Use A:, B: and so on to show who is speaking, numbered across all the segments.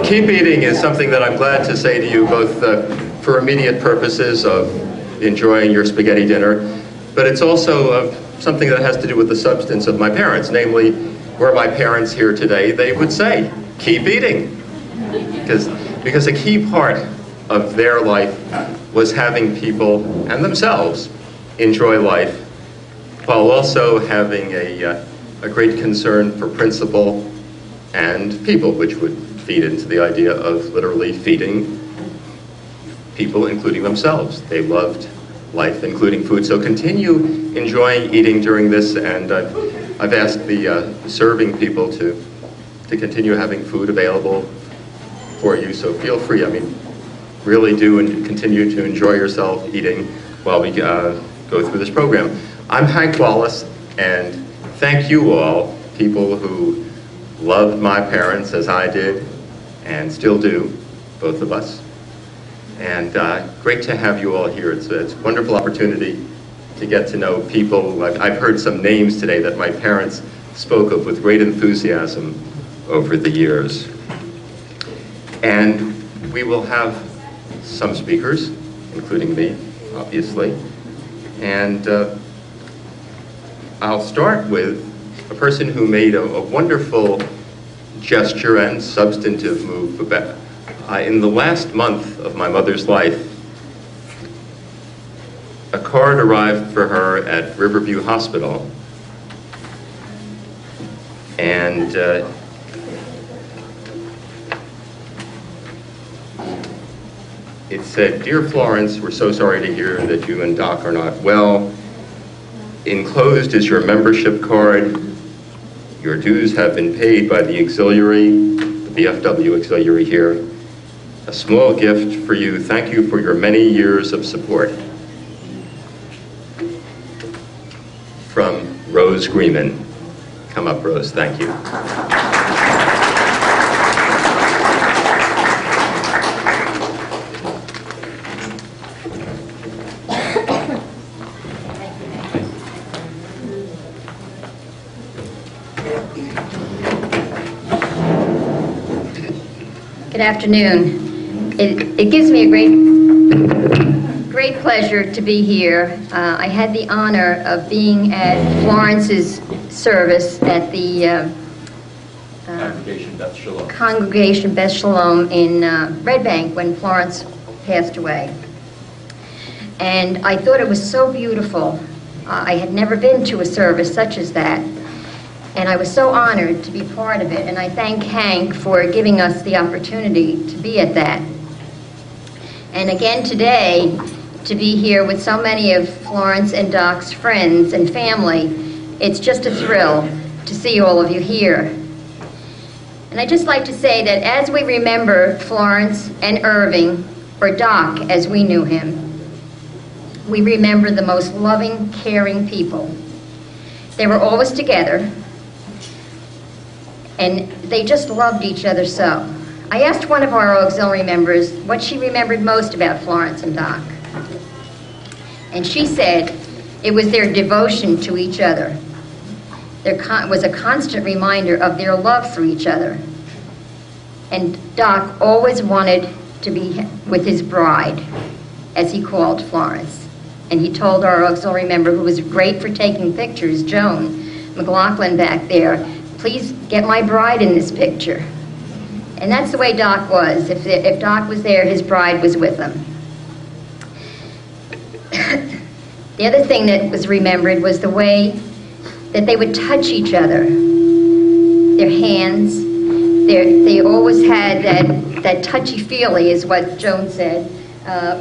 A: Keep eating is something that I'm glad to say to you, both for immediate purposes of enjoying your spaghetti dinner, but it's also something that has to do with the substance of my parents. Namely, were my parents here today, they would say, keep eating. Because a key part of their life was having people and themselves enjoy life, while also having a great concern for principle and people, which would feed into the idea of literally feeding people, including themselves. They loved life, including food. So continue enjoying eating during this, and I've asked the serving people to continue having food available for you, so feel free. I mean, really do and continue to enjoy yourself eating while we go through this program. I'm Hank Wallace, and thank you all, people who loved my parents as I did, and still do, both of us. And great to have you all here. It's a wonderful opportunity to get to know people. I've heard some names today that my parents spoke of with great enthusiasm over the years. And we will have some speakers, including me, obviously. And I'll start with a person who made a wonderful gesture and substantive move. In the last month of my mother's life, a card arrived for her at Riverview Hospital, and it said, "Dear Florence, we're so sorry to hear that you and Doc are not well. Enclosed is your membership card. Your dues have been paid by the auxiliary, the BFW auxiliary here. A small gift for you. Thank you for your many years of support." From Rose Greenman. Come up, Rose. Thank you.
B: Good afternoon. It gives me a great pleasure to be here. I had the honor of being at Florence's service at the Congregation Beth Shalom in Red Bank when Florence passed away. And I thought it was so beautiful. I had never been to a service such as that. And I was so honored to be part of it, and I thank Hank for giving us the opportunity to be at that. And again today, to be here with so many of Florence and Doc's friends and family, it's just a thrill to see all of you here. And I'd just like to say that as we remember Florence and Irving, or Doc as we knew him, we remember the most loving, caring people. They were always together, and they just loved each other so. I asked one of our auxiliary members what she remembered most about Florence and Doc. And she said it was their devotion to each other. There was a constant reminder of their love for each other. And Doc always wanted to be with his bride, as he called Florence. And he told our auxiliary member, who was great for taking pictures, Joan McLaughlin back there, "Please get my bride in this picture." And that's the way Doc was. If Doc was there, his bride was with him. The other thing that was remembered was the way that they would touch each other. Their hands, they always had that touchy-feely, is what Joan said,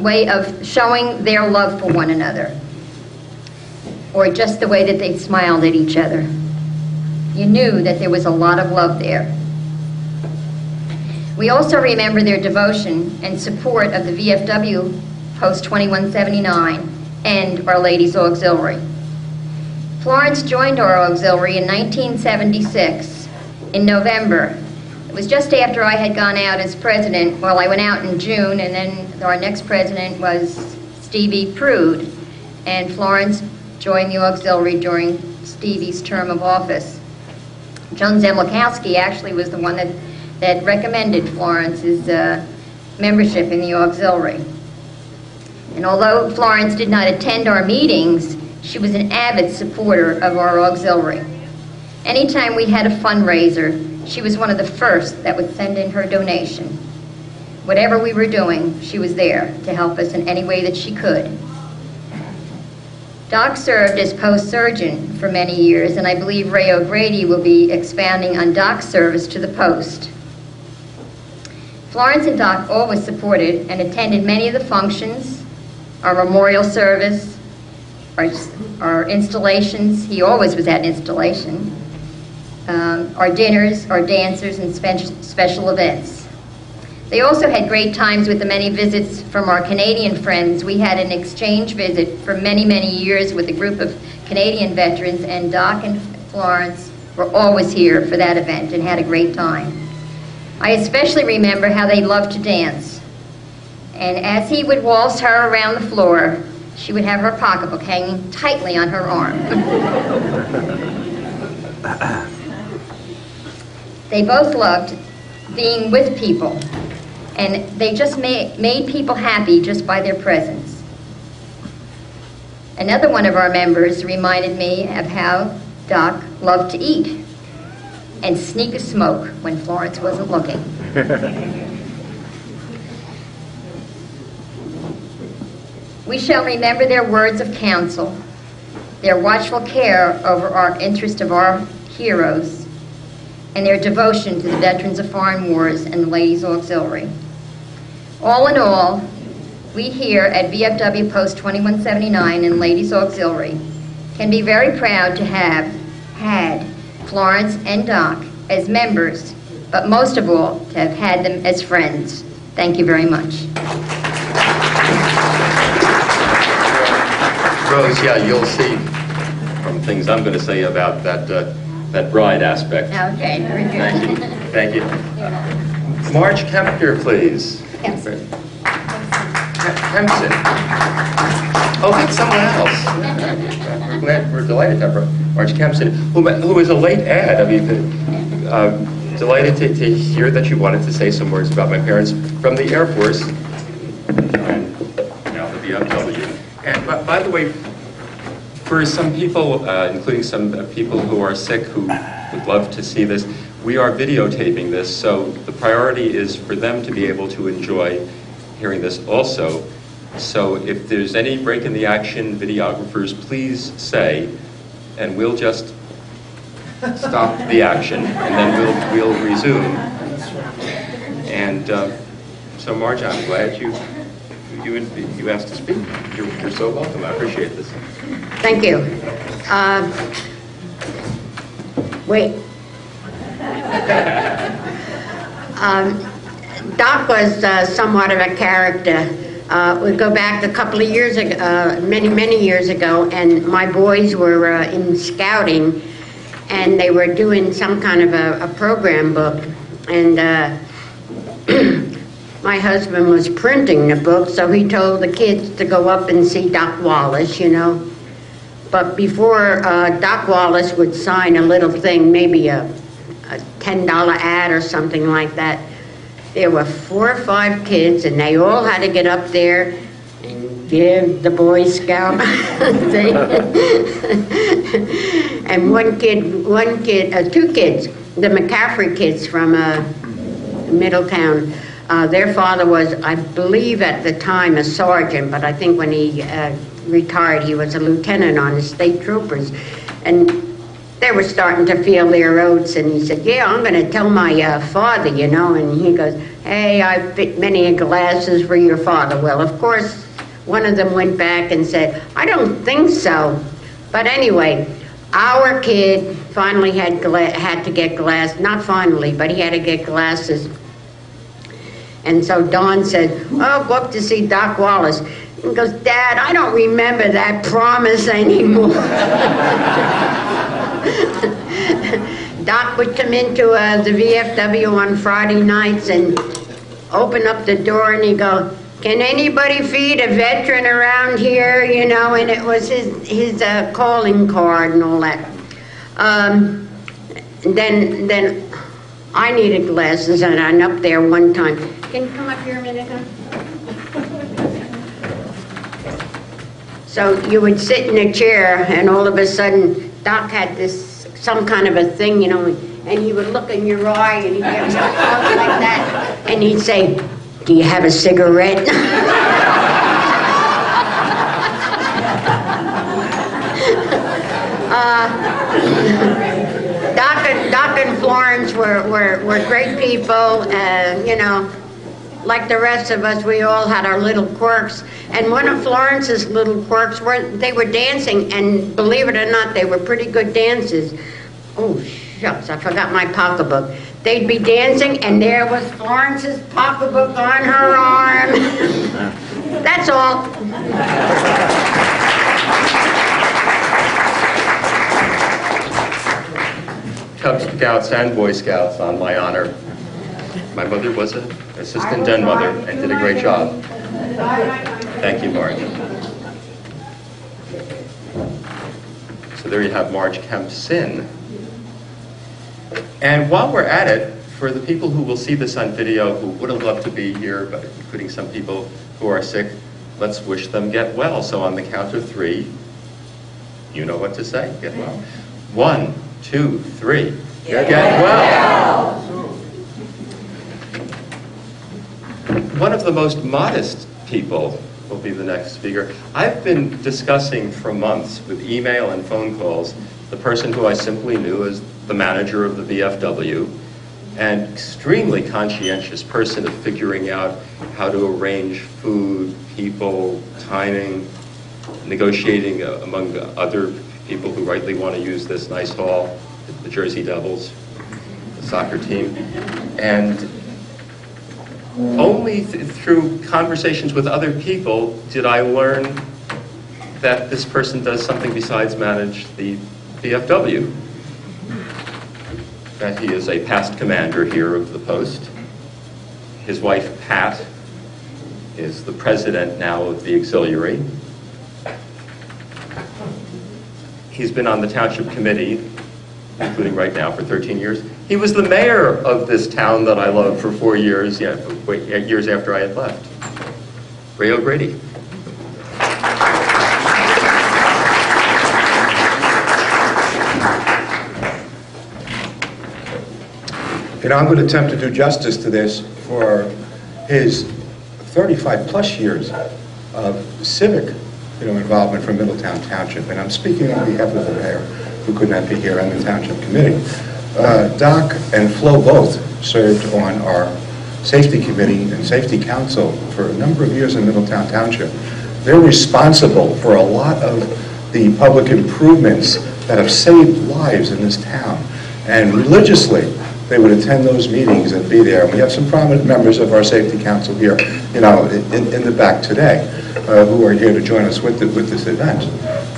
B: way of showing their love for one another. Or just the way that they smiled at each other. You knew that there was a lot of love there. We also remember their devotion and support of the VFW Post 2179 and Our Ladies Auxiliary. Florence joined our auxiliary in 1976 in November. It was just after I had gone out as president. Well, I went out in June, and then our next president was Stevie Prude, and Florence joined the auxiliary during Stevie's term of office. Joan Zemlikowski actually was the one that that recommended Florence's membership in the auxiliary. And although Florence did not attend our meetings, she was an avid supporter of our auxiliary. Anytime we had a fundraiser, she was one of the first that would send in her donation. Whatever we were doing, she was there to help us in any way that she could. Doc served as post surgeon for many years, and I believe Ray O'Grady will be expounding on Doc's service to the post. Florence and Doc always supported and attended many of the functions, our memorial service, our installations. He always was at installation. Our dinners, our dancers, and special events. They also had great times with the many visits from our Canadian friends. We had an exchange visit for many, many years with a group of Canadian veterans, and Doc and Florence were always here for that event and had a great time. I especially remember how they loved to dance. And as he would waltz her around the floor, she would have her pocketbook hanging tightly on her arm. They both loved being with people, and they just made people happy just by their presence. Another one of our members reminded me of how Doc loved to eat and sneak a smoke when Florence wasn't looking. We shall remember their words of counsel, their watchful care over our interest of our heroes, and their devotion to the veterans of foreign wars and the Ladies Auxiliary. All in all, we here at VFW Post 2179 and Ladies Auxiliary can be very proud to have had Florence and Doc as members, but most of all, to have had them as friends. Thank you very much.
A: Rose, yeah, you'll see from things I'm going to say about that bride aspect.
B: Okay, very good.
A: Thank you. Marge Kempner, please.
B: Kempson.
A: Kempson. Oh, that's someone else. We're delighted to have Marge Kempson, who is a late ad. I mean, delighted to hear that you wanted to say some words about my parents from the Air Force and now the VFW. And by the way, for some people, including some people who are sick who would love to see this, we are videotaping this, so the priority is for them to be able to enjoy hearing this also. So if there's any break in the action, videographers, please say, and we'll just stop the action, and then we'll resume. And so Marge, I'm glad you asked to speak. You're so welcome. I appreciate this.
C: Thank you. Wait. Doc was somewhat of a character. We go back a couple of years ago, many years ago, and my boys were in scouting, and they were doing some kind of a program book, and my husband was printing the book, so he told the kids to go up and see Doc Wallace, you know. But before Doc Wallace would sign a little thing, maybe a $10 ad or something like that, there were 4 or 5 kids, and they all had to get up there and give the Boy Scout thing. And two kids, the McCaffrey kids from Middletown, their father was, I believe at the time, a sergeant, but I think when he retired, he was a lieutenant on the state troopers. And they were starting to feel their oats, and he said, yeah, I'm going to tell my father, you know. And he goes, hey, I fit many glasses for your father. Well, of course, one of them went back and said, I don't think so. But anyway, our kid finally had to get glasses. Not finally, but he had to get glasses. And so Don said, oh, go up to see Doc Wallace. He goes, Dad, I don't remember that promise anymore. Doc would come into the VFW on Friday nights and open up the door, and he'd go, can anybody feed a veteran around here? You know, and it was his calling card and all that. Then I needed glasses, and I'm up there one time. Can you come up here a minute, huh? So you would sit in a chair, and all of a sudden, Doc had this, some kind of a thing, you know, and he would look in your eye, and he'd get like that, and he'd say, "Do you have a cigarette?" Doc and Florence were great people, and you know, like the rest of us, we all had our little quirks. And one of Florence's little quirks they were dancing, and believe it or not, they were pretty good dancers. Oh shucks, I forgot my pocketbook. They'd be dancing, and there was Florence's pocketbook on her arm. That's all.
A: Cub Scouts and Boy Scouts on my honor. My mother was an assistant den mother and did a great job. Thank you, Marge. So there you have Marge Kempson. And while we're at it, for the people who will see this on video who would have loved to be here, but including some people who are sick, let's wish them get well. So on the count of 3, you know what to say. Get well. 1, 2, 3. Get well. One of the most modest people will be the next speaker. I've been discussing for months with email and phone calls the person who I simply knew as the manager of the VFW, an extremely conscientious person of figuring out how to arrange food, people, timing, negotiating among other people who rightly want to use this nice hall, the Jersey Devils, the soccer team. And only through conversations with other people did I learn that this person does something besides manage the VFW. That he is a past commander here of the post. His wife, Pat, is the president now of the auxiliary. He's been on the township committee, including right now, for 13 years. He was the mayor of this town that I love for 4 years, years after I had left. Ray O'Grady.
D: You know, I'm going to attempt to do justice to this for his 35 plus years of civic, involvement from Middletown Township. And I'm speaking on behalf of the mayor, who could not be here, on the Township Committee. Doc and Flo both served on our Safety Committee and Safety Council for a number of years in Middletown Township. They're responsible for a lot of the public improvements that have saved lives in this town. And religiously, they would attend those meetings and be there. And we have some prominent members of our Safety Council here, in the back today, who are here to join us with this event.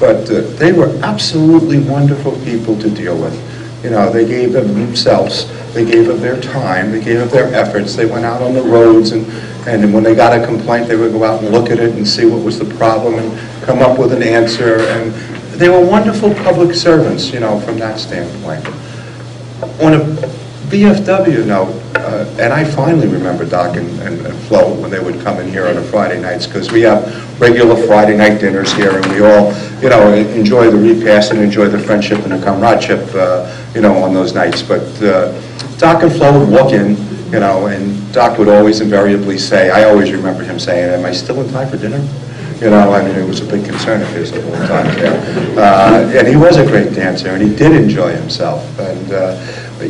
D: But they were absolutely wonderful people to deal with. They gave of themselves, they gave of their time, they gave of their efforts. They went out on the roads, and when they got a complaint, they would go out and look at it and see what was the problem and come up with an answer. And they were wonderful public servants, from that standpoint. On a VFW note, and I finally remember Doc and Flo when they would come in here on a Friday nights, because we have regular Friday night dinners here, and we all, enjoy the repast and enjoy the friendship and the comradeship, on those nights. But Doc and Flo would walk in, and Doc would always invariably say, I always remember him saying, "Am I still in time for dinner?" It was a big concern of his the whole time there. And he was a great dancer, and he did enjoy himself. And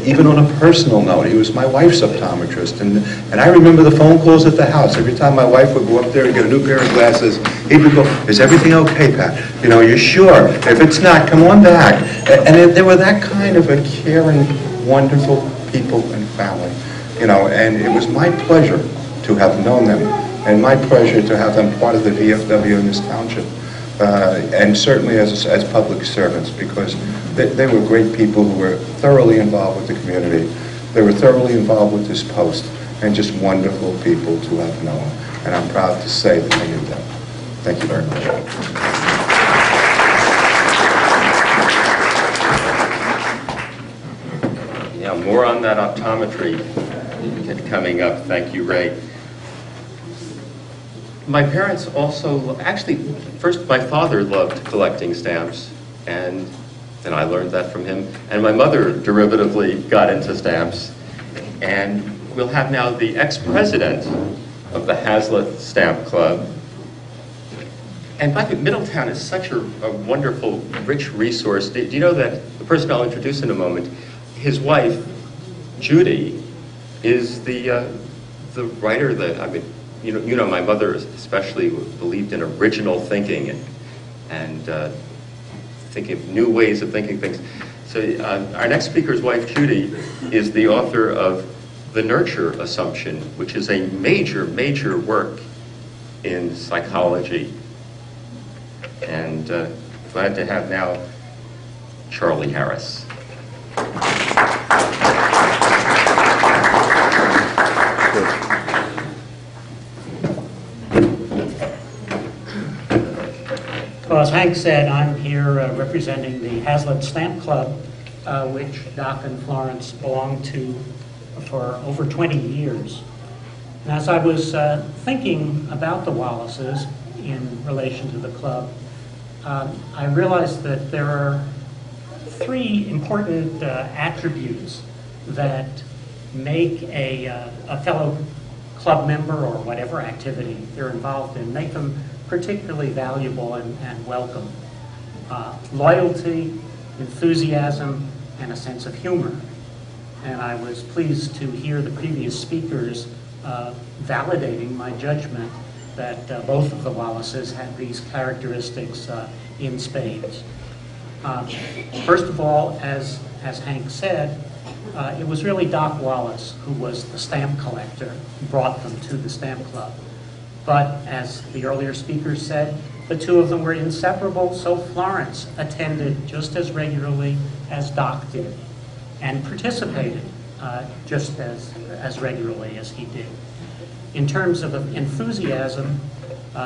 D: even on a personal note, he was my wife's optometrist, and I remember the phone calls at the house. Every time my wife would go up there and get a new pair of glasses, he would go, "Is everything okay, Pat? You're sure? If it's not, come on back." And they were that kind of a caring, wonderful people and family, and it was my pleasure to have known them, and my pleasure to have them part of the VFW in this township, and certainly as public servants, because they were great people who were thoroughly involved with the community. They were thoroughly involved with this post, and just wonderful people to have known. And I'm proud to say that I knew them. Thank you very much.
A: more on that optometry coming up. Thank you, Ray. My parents also, actually, first my father loved collecting stamps, and then I learned that from him. And my mother derivatively got into stamps. And we'll have now the ex-president of the Hazlitt Stamp Club. And by the way, Middletown is such a wonderful, rich resource. Do you know that the person I'll introduce in a moment, his wife, Judy, is the writer that, I mean, you know, my mother especially believed in original thinking and thinking of new ways of thinking things. So our next speaker's wife, Judy, is the author of The Nurture Assumption, which is a major, major work in psychology. And glad to have now Charlie Harris.
E: Well, as Hank said, I'm here representing the Hazlitt Stamp Club, which Doc and Florence belonged to for over 20 years. And as I was thinking about the Wallaces in relation to the club, I realized that there are three important attributes that make a fellow club member or whatever activity they're involved in, make them particularly valuable and welcome. Loyalty, enthusiasm, and a sense of humor. And I was pleased to hear the previous speakers validating my judgment that both of the Wallaces had these characteristics in spades. First of all, as Hank said, it was really Doc Wallace who was the stamp collector, who brought them to the stamp club. But as the earlier speakers said, the two of them were inseparable, so Florence attended just as regularly as Doc did and participated just as regularly as he did. In terms of enthusiasm,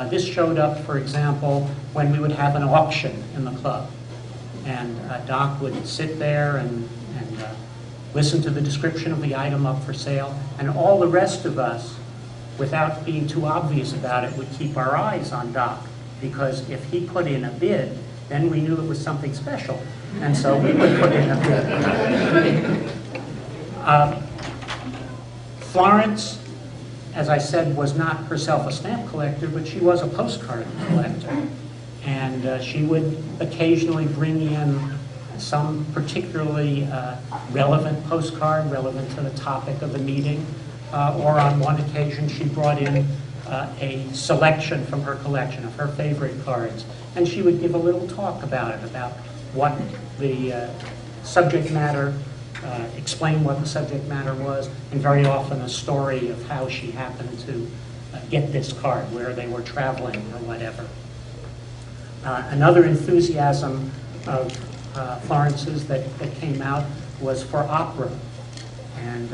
E: this showed up, for example, when we would have an auction in the club. And Doc would sit there and listen to the description of the item up for sale, and all the rest of us, without being too obvious about it, would keep our eyes on Doc, because if he put in a bid, then we knew it was something special, and so we would put in a bid. Florence, as I said, was not herself a stamp collector, but she was a postcard collector, and she would occasionally bring in some particularly relevant postcard, relevant to the topic of the meeting, or on one occasion she brought in a selection from her collection of her favorite cards, and she would give a little talk about it, about what the subject matter, explain what the subject matter was, and very often a story of how she happened to get this card, where they were traveling or whatever. Another enthusiasm of Florence's that came out was for opera, and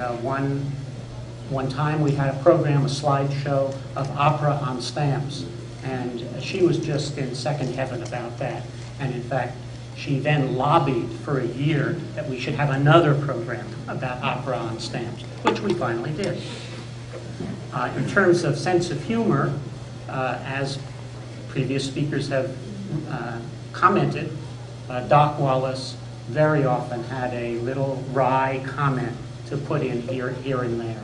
E: one time we had a program, a slideshow of opera on stamps, and she was just in second heaven about that. And in fact, she then lobbied for a year that we should have another program about opera on stamps, which we finally did. In terms of sense of humor, as previous speakers have commented, Doc Wallace very often had a little wry comment to put in here and there.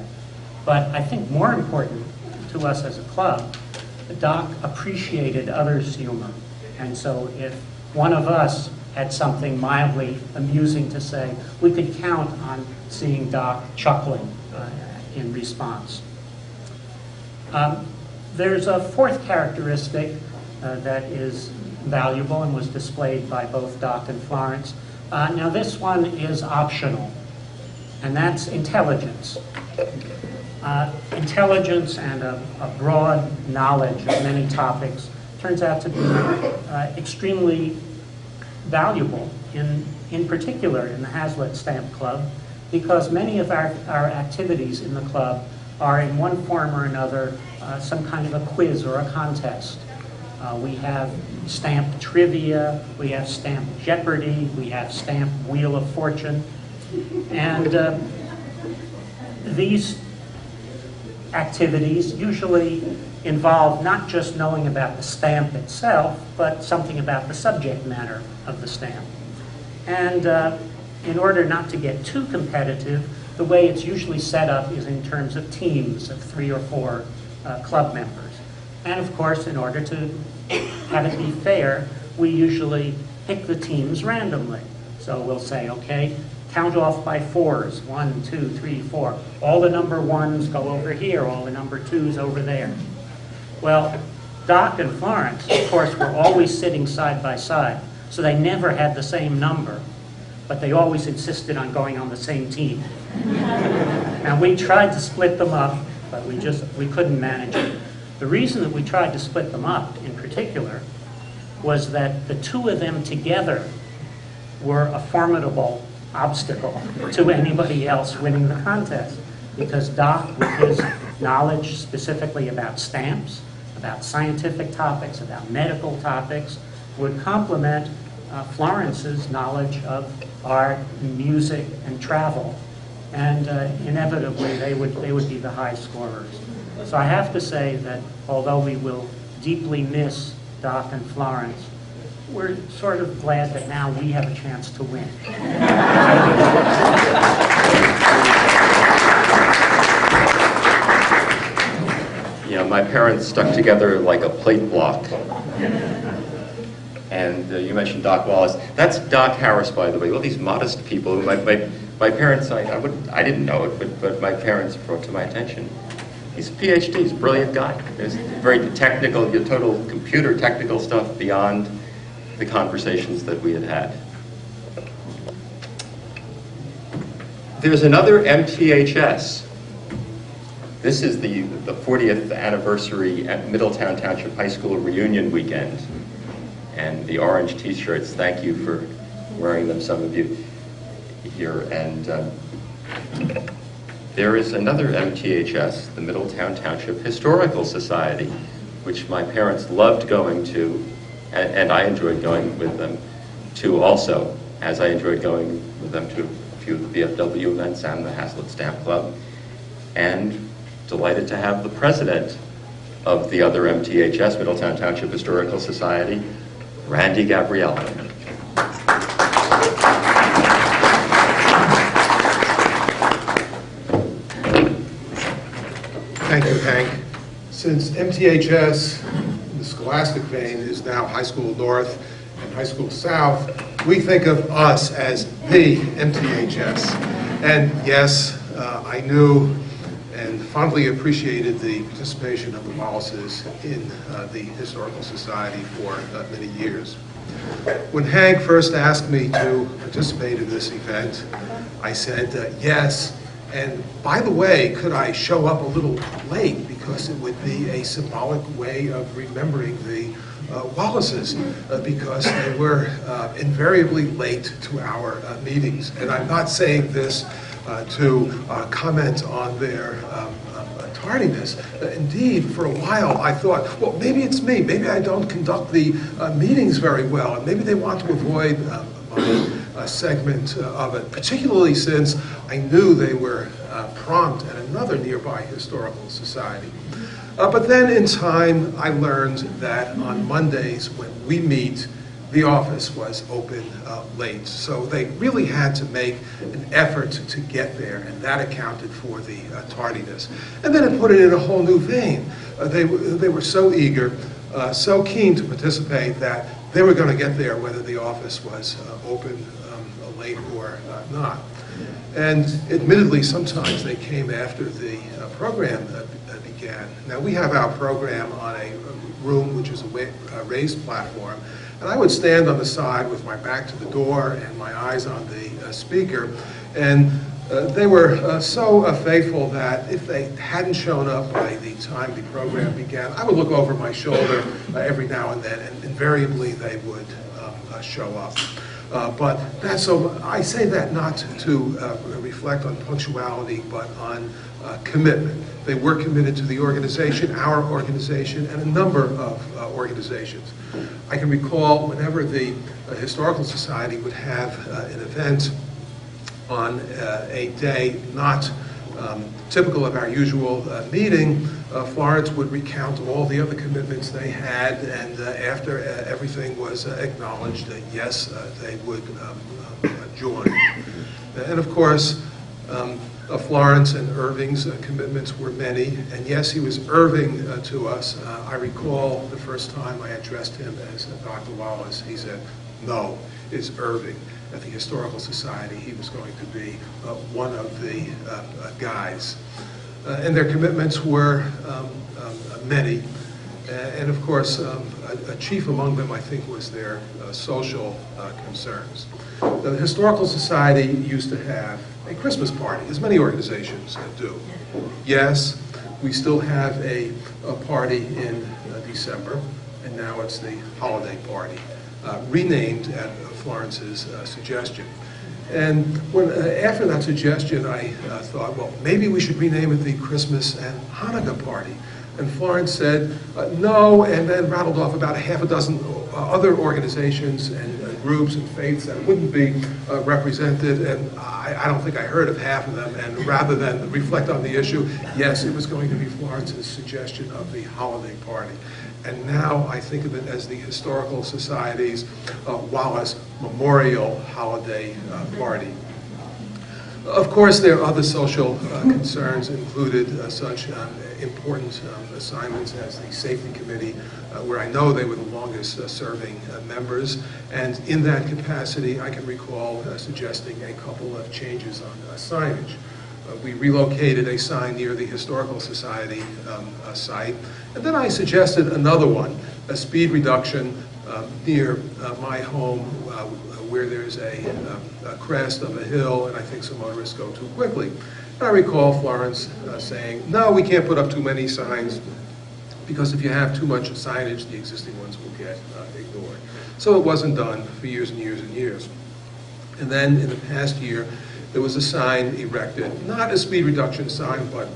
E: But I think more important to us as a club, Doc appreciated others' humor. And so if one of us had something mildly amusing to say, we could count on seeing Doc chuckling in response. There's a fourth characteristic that is valuable and was displayed by both Doc and Florence. Now this one is optional, and that's intelligence. Intelligence and a broad knowledge of many topics turns out to be extremely valuable, in particular in the Hazlitt Stamp Club, because many of our activities in the club are in one form or another some kind of a quiz or a contest. We have stamp trivia, we have stamp Jeopardy, we have stamp Wheel of Fortune, And these activities usually involve not just knowing about the stamp itself, but something about the subject matter of the stamp. And in order not to get too competitive, the way it's usually set up is in terms of teams of 3 or 4 club members. And of course, in order to have it be fair, we usually pick the teams randomly. So we'll say, okay, count off by 4s, 1, 2, 3, 4. All the number 1s go over here, all the number 2s over there. Well, Doc and Florence, of course, were always sitting side by side, so they never had the same number, but they always insisted on going on the same team. Now, we tried to split them up, but we couldn't manage it. The reason that we tried to split them up, in particular, was that the 2 of them together were a formidable obstacle to anybody else winning the contest, because Doc, with his knowledge specifically about stamps, about scientific topics, about medical topics, would complement Florence's knowledge of art, music, and travel, and inevitably they would be the high scorers. So I have to say that although we will deeply miss Doc and Florence, we're sort of glad that now we have a chance to win.
A: You know, my parents stuck together like a plate block. And you mentioned Doc Wallace. That's Doc Harris, by the way. All these modest people. My parents, I didn't know it, but my parents brought to my attention. He's a PhD. He's a brilliant guy. There's very technical, total computer technical stuff beyond the conversations that we had had. There's another MTHS. This is the 40th anniversary at Middletown Township High School reunion weekend. And the orange t-shirts, thank you for wearing them, some of you here. And there is another MTHS, the Middletown Township Historical Society, which my parents loved going to, and I enjoyed going with them to also, as I enjoyed going with them to a few of the VFW events and the Hazlitt Stamp Club. And delighted to have the president of the other MTHS, Middletown Township Historical Society, Randy Gabrielle.
F: Thank you, Hank. Since MTHS, in the scholastic vein, is now High School North and High School South, we think of us as the MTHS. And yes, I knew and fondly appreciated the participation of the Wallaces in the Historical Society for many years. When Hank first asked me to participate in this event, I said yes, and by the way, could I show up a little late because it would be a symbolic way of remembering the Wallaces because they were invariably late to our meetings. And I'm not saying this to comment on their tardiness. Indeed, for a while I thought, well, maybe it's me. Maybe I don't conduct the meetings very well, and maybe they want to avoid my segment of it, particularly since I knew they were prompt at another nearby historical society. But then in time, I learned that on Mondays when we meet, the office was open late. So they really had to make an effort to get there, and that accounted for the tardiness. And then it put it in a whole new vein. They were so eager, so keen to participate that they were going to get there whether the office was open late or not. And admittedly, sometimes they came after the program began. Now, we have our program on a room which is a raised platform, and I would stand on the side with my back to the door and my eyes on the speaker, and they were so faithful that if they hadn't shown up by the time the program began, I would look over my shoulder every now and then, and invariably they would show up. But that's so. I say that not to reflect on punctuality, but on commitment. They were committed to the organization, our organization, and a number of organizations. I can recall whenever the Historical Society would have an event on a day not typical of our usual meeting, Florence would recount all the other commitments they had, and after everything was acknowledged, yes, they would join. And of course, Florence and Irving's commitments were many, and yes, he was Irving to us. I recall the first time I addressed him as Dr. Wallace, he said, "No, it's Irving." At the Historical Society, he was going to be one of the guys. And their commitments were many, and of course, a chief among them, I think, was their social concerns. The Historical Society used to have a Christmas party, as many organizations do. Yes, we still have a party in December, and now it's the holiday party, renamed at Florence's suggestion. And after that suggestion, I thought, well, maybe we should rename it the Christmas and Hanukkah party. And Florence said, no, and then rattled off about half a dozen other organizations and groups and faiths that wouldn't be represented, and I don't think I heard of half of them, and rather than reflect on the issue, yes, it was going to be Florence's suggestion of the holiday party. And now I think of it as the Historical Society's Wallace Memorial Holiday Party. Of course, there are other social concerns included, such important assignments as the Safety Committee, where I know they were the longest serving members. And in that capacity, I can recall suggesting a couple of changes on signage. We relocated a sign near the Historical Society site, and then I suggested another one, a speed reduction near my home where there's a crest of a hill, and I think some motorists go too quickly. And I recall Florence saying, no, we can't put up too many signs, because if you have too much signage, the existing ones will get ignored. So it wasn't done for years and years and years. And then in the past year, there was a sign erected, not a speed reduction sign, but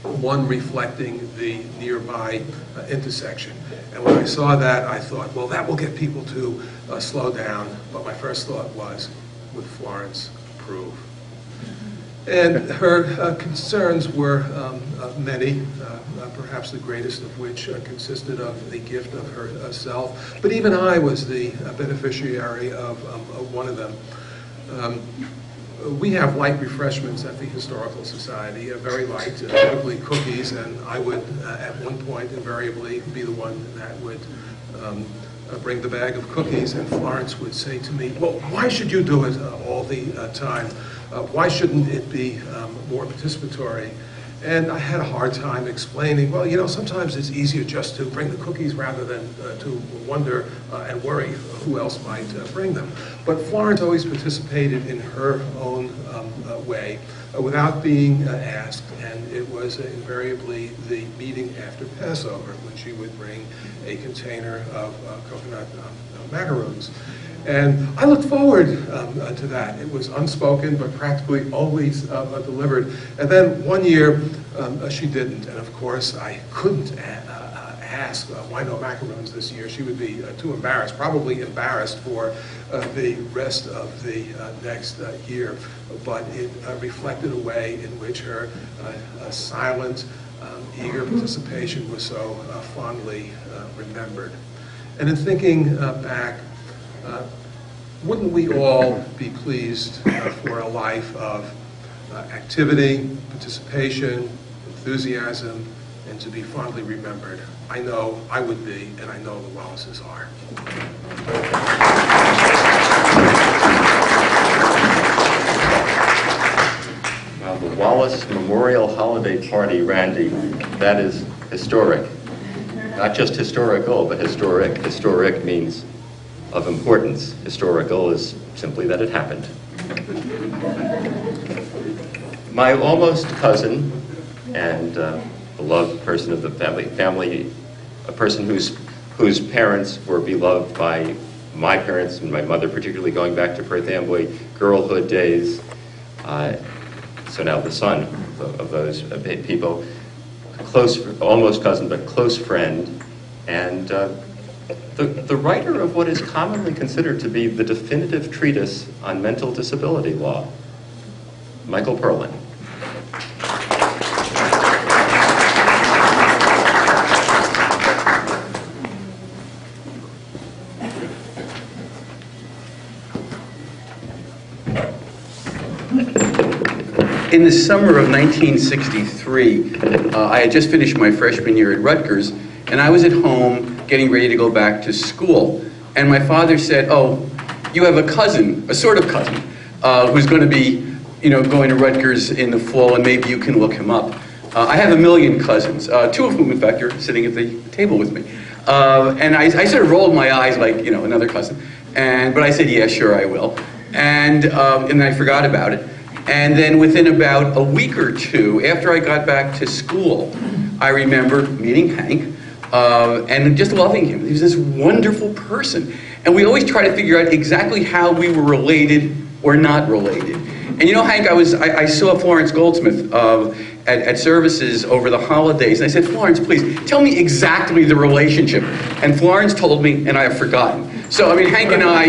F: one reflecting the nearby intersection. And when I saw that, I thought, well, that will get people to slow down. But my first thought was, would Florence approve? And her concerns were many, perhaps the greatest of which consisted of the gift of herself. But even I was the beneficiary of one of them. We have light refreshments at the Historical Society, very light, typically cookies, and I would, at one point, invariably be the one that would bring the bag of cookies, and Florence would say to me, well, why should you do it all the time? Why shouldn't it be more participatory? And I had a hard time explaining, well, you know, sometimes it's easier just to bring the cookies rather than to wonder and worry who else might bring them. But Florence always participated in her own way without being asked, and it was invariably the meeting after Passover when she would bring a container of coconut macaroons. And I looked forward to that. It was unspoken, but practically always delivered. And then one year, she didn't. And of course, I couldn't ask why no macaroons this year. She would be too embarrassed, probably embarrassed for the rest of the next year. But it reflected a way in which her silent, eager participation was so fondly remembered. And in thinking back, wouldn't we all be pleased for a life of activity, participation, enthusiasm, and to be fondly remembered? I know I would be, and I know the Wallaces are.
A: Well, the Wallace Memorial Holiday Party, Randy, that is historic. Not just historical, but historic. Historic means of importance. Historical is simply that it happened. My almost cousin and beloved person of the family, a person whose parents were beloved by my parents and my mother, particularly going back to Perth Amboy girlhood days. So now the son of those people, close, almost cousin, but close friend, and the writer of what is commonly considered to be the definitive treatise on mental disability law. Michael Perlin.
G: In the summer of 1963, I had just finished my freshman year at Rutgers, and I was at home getting ready to go back to school. And my father said, "Oh, you have a cousin, a sort of cousin, who's going to be, going to Rutgers in the fall, and maybe you can look him up." I have a million cousins, two of whom, in fact, are sitting at the table with me. And I sort of rolled my eyes like, another cousin. But I said, "Yeah, sure, I will." And then I forgot about it. And then within about a week or two, after I got back to school, I remember meeting Hank and just loving him. He was this wonderful person. And we always try to figure out exactly how we were related or not related. And Hank, I saw Florence Goldsmith at services over the holidays, and I said, "Florence, please, tell me exactly the relationship." And Florence told me, and I have forgotten. So, Hank and I,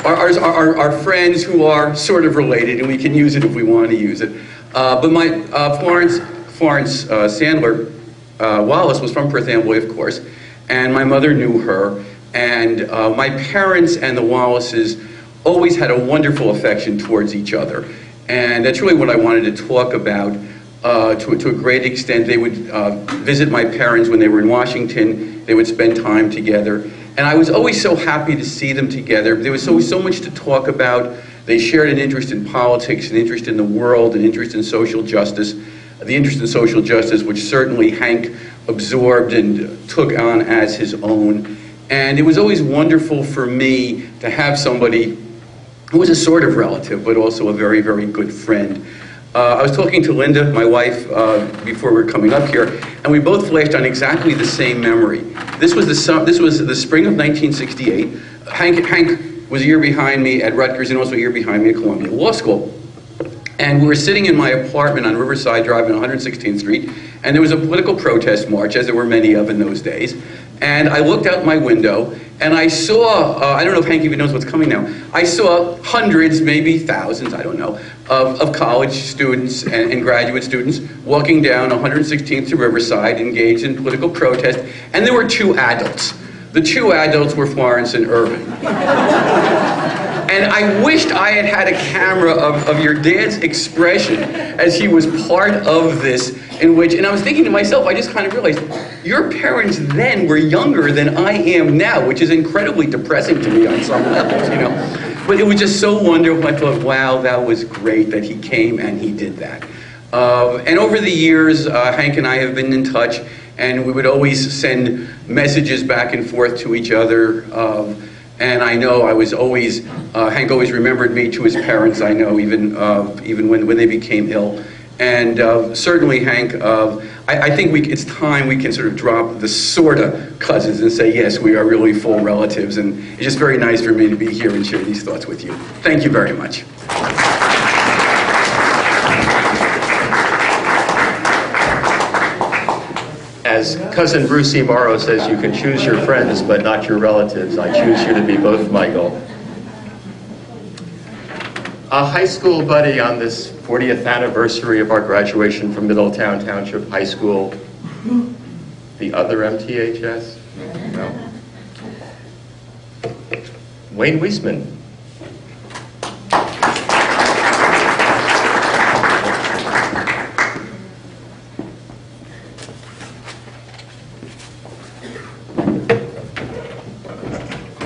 G: are friends who are sort of related, and we can use it if we want to use it. But my Florence Sandler Wallace was from Perth Amboy, of course, and my mother knew her, and my parents and the Wallaces always had a wonderful affection towards each other, and that's really what I wanted to talk about. To a great extent, they would visit my parents when they were in Washington. They would spend time together. And I was always so happy to see them together. There was always so much to talk about. They shared an interest in politics, an interest in the world, an interest in social justice. The interest in social justice, which certainly Hank absorbed and took on as his own. And it was always wonderful for me to have somebody who was a sort of relative, but also a very, very good friend. I was talking to Linda, my wife, before we were coming up here, and we both flashed on exactly the same memory. This was the spring of 1968. Hank was a year behind me at Rutgers and also a year behind me at Columbia Law School. And we were sitting in my apartment on Riverside Drive on 116th Street, and there was a political protest march, as there were many of in those days. And I looked out my window, and I saw, I don't know if Hank even knows what's coming now, I saw hundreds, maybe thousands, I don't know, of college students and graduate students walking down 116th to Riverside, engaged in political protest, and there were two adults. The two adults were Florence and Irving. And I wished I had had a camera of your dad's expression as he was part of this, and I was thinking to myself, I just kind of realized, your parents then were younger than I am now, which is incredibly depressing to me on some levels, But it was just so wonderful. I thought, wow, that was great that he came and he did that. And over the years, Hank and I have been in touch, and we would always send messages back and forth to each other. And I know I was always, Hank always remembered me to his parents, I know, even when they became ill. And certainly, Hank, I think it's time we can sort of drop the sorta cousins and say, yes, we are really full relatives. And it's just very nice for me to be here and share these thoughts with you. Thank you very much.
A: As cousin Brucey Morrow says, you can choose your friends, but not your relatives. I choose you to be both, Michael. A high school buddy on this 40th anniversary of our graduation from Middletown Township High School. The other MTHS? No. Wayne Weisman.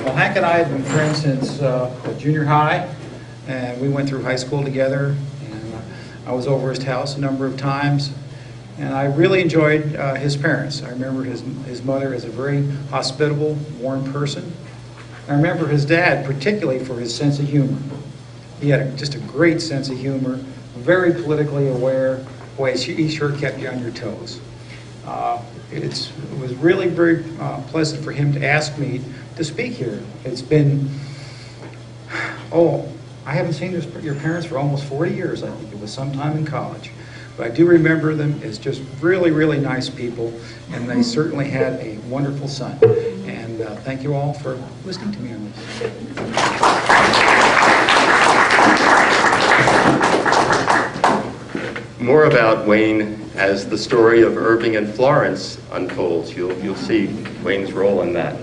H: Well, Hank and I have been friends since junior high, and we went through high school together, and I was over his house a number of times, and I really enjoyed his parents. I remember his mother as a very hospitable, warm person. I remember his dad particularly for his sense of humor. He had just a great sense of humor, very politically aware. Boy, he sure kept you on your toes. It was really very pleasant for him to ask me to speak here. It's been, I haven't seen your parents for almost 40 years. I think it was sometime in college. But I do remember them as just really, really nice people, and they certainly had a wonderful son. And thank you all for listening to me on this.
A: more about Wayne as the story of Irving and Florence unfolds. You'll see Wayne's role in that.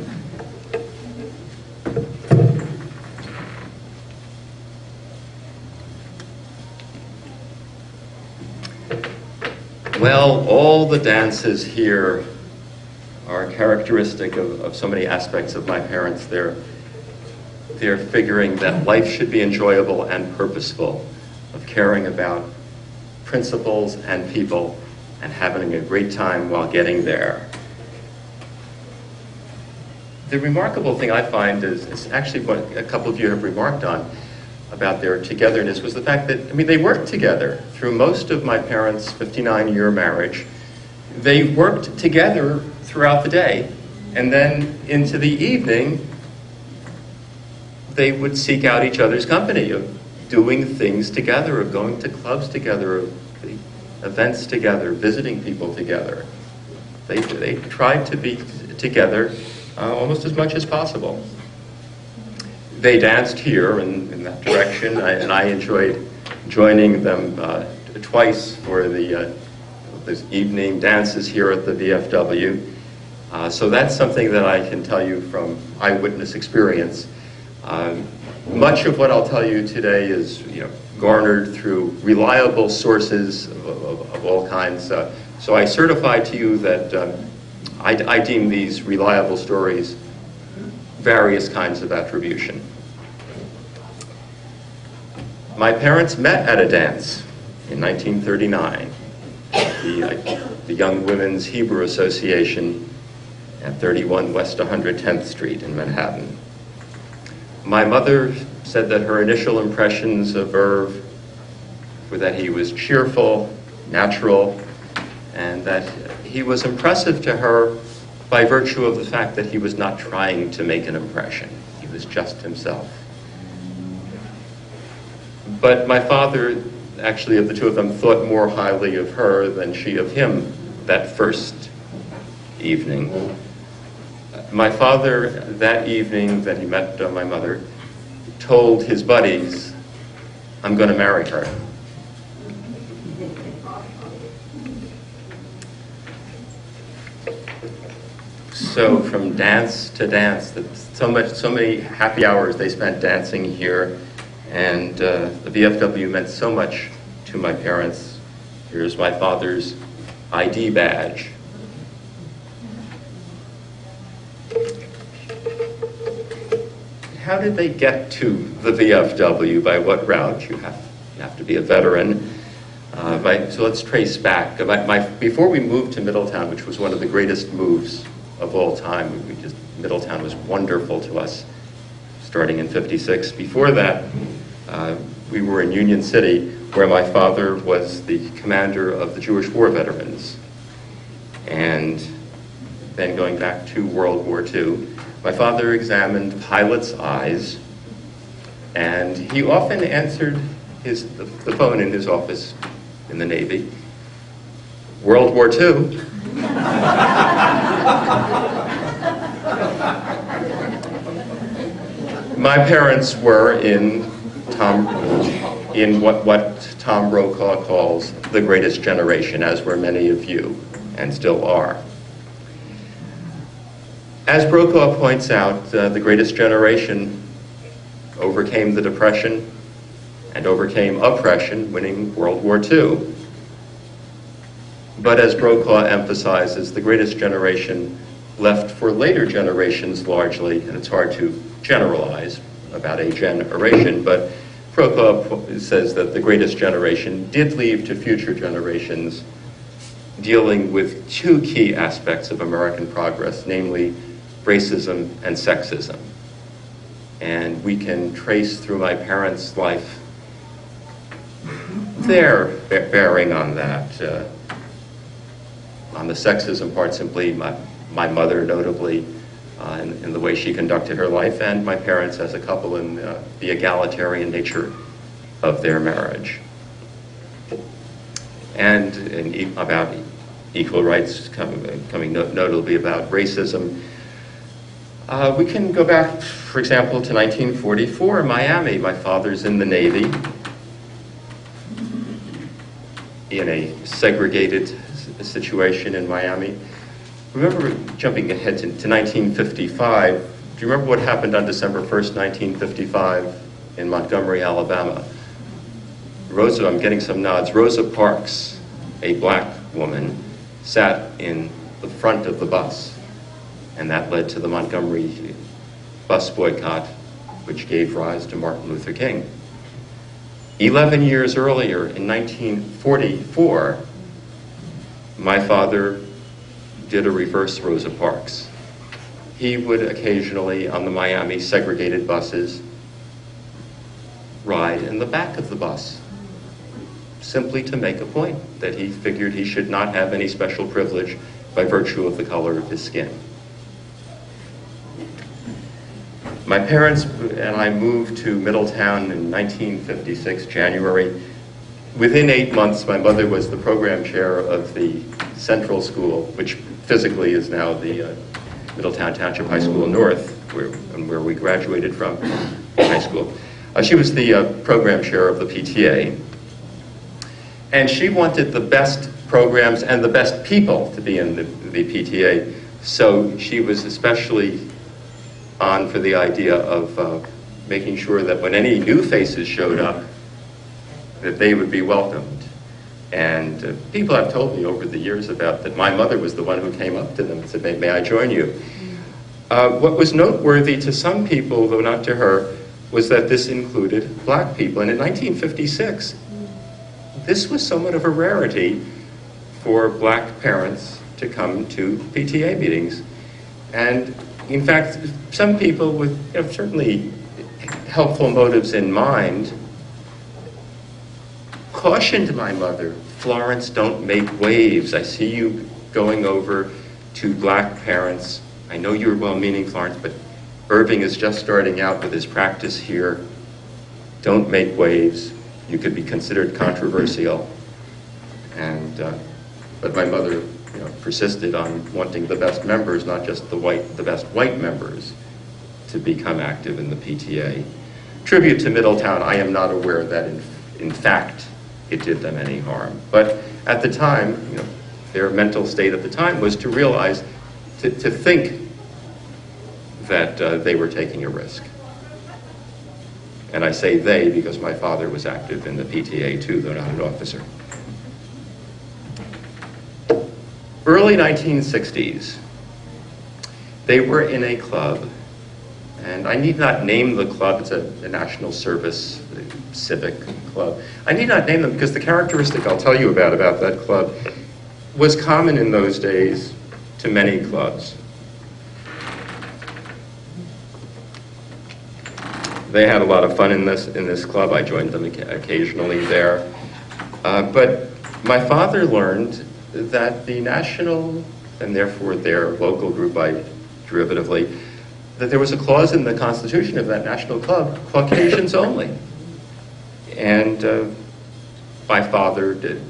A: Well, all the dances here are characteristic of so many aspects of my parents. They're figuring that life should be enjoyable and purposeful, of caring about principles and people and having a great time while getting there. The remarkable thing I find is actually what a couple of you have remarked on about their togetherness was the fact that, I mean, they worked together through most of my parents' 59-year marriage. They worked together throughout the day, and then into the evening, they would seek out each other's company, of doing things together, of going to clubs together, of events together, visiting people together. They tried to be together almost as much as possible. They danced here in that direction, and I enjoyed joining them twice for the this evening dances here at the VFW. So that's something that I can tell you from eyewitness experience. Much of what I'll tell you today is, garnered through reliable sources of all kinds. So I certify to you that I deem these reliable stories various kinds of attribution. My parents met at a dance in 1939, the Young Women's Hebrew Association at 31 West 110th Street in Manhattan. My mother said that her initial impressions of Irv were that he was cheerful, natural, and that he was impressive to her by virtue of the fact that he was not trying to make an impression. He was just himself. But my father, actually, of the two of them, thought more highly of her than she of him that first evening. My father, that evening that he met my mother, told his buddies, "I'm going to marry her." So from dance to dance, so many happy hours they spent dancing here, and the VFW meant so much to my parents. Here's my father's ID badge. How did they get to the VFW? By what route? You have to be a veteran. So let's trace back. Before we moved to Middletown, which was one of the greatest moves of all time, Middletown was wonderful to us, starting in '56. Before that, we were in Union City, where my father was the commander of the Jewish war veterans. And then going back to World War II, my father examined pilots' eyes, and he often answered the phone in his office in the Navy, "World War II." My parents were in what Tom Brokaw calls the greatest generation, as were many of you, and still are. As Brokaw points out, the greatest generation overcame the Depression and overcame oppression, winning World War II. But as Brokaw emphasizes, the greatest generation left for later generations largely, and it's hard to generalize about a generation, but Brokaw says that the greatest generation did leave to future generations dealing with two key aspects of American progress, namely racism and sexism. And we can trace through my parents' life their bearing on that. On the sexism part, simply my mother notably in the way she conducted her life, and my parents as a couple in the egalitarian nature of their marriage. And about equal rights, coming notably about racism. We can go back, for example, to 1944 in Miami. My father's in the Navy. in a segregated situation in Miami. Remember, jumping ahead to 1955, do you remember what happened on December 1st, 1955 in Montgomery, Alabama? Rosa, I'm getting some nods, Rosa Parks, a black woman, sat in the front of the bus, and that led to the Montgomery bus boycott, which gave rise to Martin Luther King. 11 years earlier, in 1944, my father did a reverse Rosa Parks. He would occasionally, on the Miami segregated buses, ride in the back of the bus, simply to make a point that he figured he should not have any special privilege by virtue of the color of his skin. My parents and I moved to Middletown in 1956, January. Within 8 months, my mother was the program chair of the Central School, which physically is now the Middletown Township High School North, where we graduated from high school. She was the program chair of the PTA. And she wanted the best programs and the best people to be in the PTA. So she was especially on for the idea of making sure that when any new faces showed up, that they would be welcomed. And people have told me over the years about that my mother was the one who came up to them and said, may I join you? What was noteworthy to some people, though not to her, was that this included black people. And in 1956, this was somewhat of a rarity for black parents to come to PTA meetings. And in fact, some people with certainly helpful motives in mind cautioned my mother, Florence, don't make waves. I see you going over to black parents. I know you're well-meaning, Florence, but Irving is just starting out with his practice here. Don't make waves. You could be considered controversial. And, but my mother persisted on wanting the best members, not just the best white members, to become active in the PTA. Tribute to Middletown, I am not aware that in fact it did them any harm. But at the time, their mental state at the time was to realize, to think that they were taking a risk. And I say they because my father was active in the PTA too, though not an officer. Early 1960s, they were in a club, and I need not name the club. It's a national service civic club. I need not name them because the characteristic I'll tell you about that club was common in those days to many clubs. They had a lot of fun in this club. I joined them occasionally there. But my father learned that the national, and therefore their local group, derivatively, that there was a clause in the constitution of that national club, Caucasians only. And my father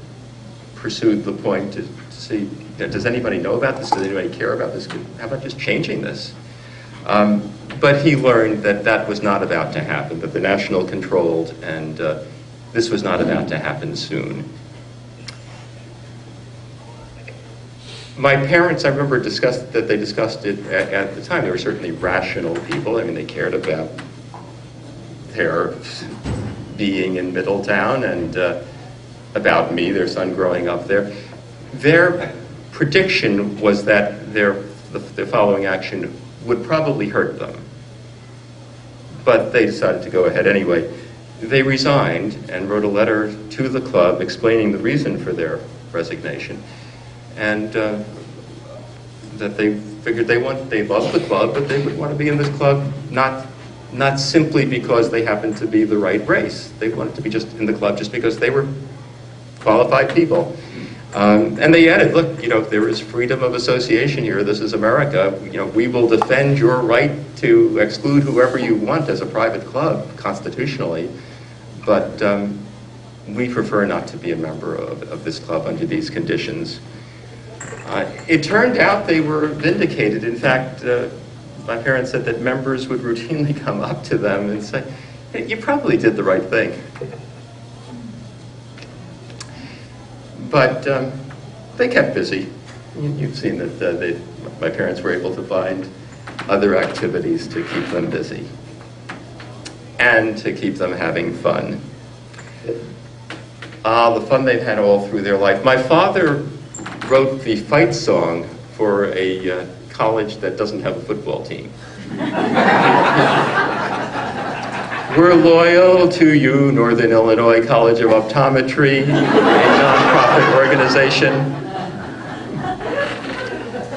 A: pursued the point to see, does anybody know about this? Does anybody care about this? How about just changing this? But he learned that that was not about to happen, that the national controlled, and this was not about to happen soon. My parents, I remember that they discussed it at the time. They were certainly rational people. I mean, they cared about their being in Middletown and about me, their son growing up there. Their prediction was that the following action would probably hurt them. But they decided to go ahead anyway. They resigned and wrote a letter to the club explaining the reason for their resignation. And that they figured they loved the club, but they would want to be in this club not simply because they happened to be the right race. They wanted to be just in the club just because they were qualified people. And they added, look, there is freedom of association here. This is America. We will defend your right to exclude whoever you want as a private club constitutionally, but we prefer not to be a member of this club under these conditions. It turned out they were vindicated. In fact, my parents said that members would routinely come up to them and say, hey, you probably did the right thing. but they kept busy. You've seen that my parents were able to find other activities to keep them busy and to keep them having fun. The fun they've had all through their life. My father wrote the fight song for a college that doesn't have a football team. We're loyal to you, Northern Illinois College of Optometry, a nonprofit organization.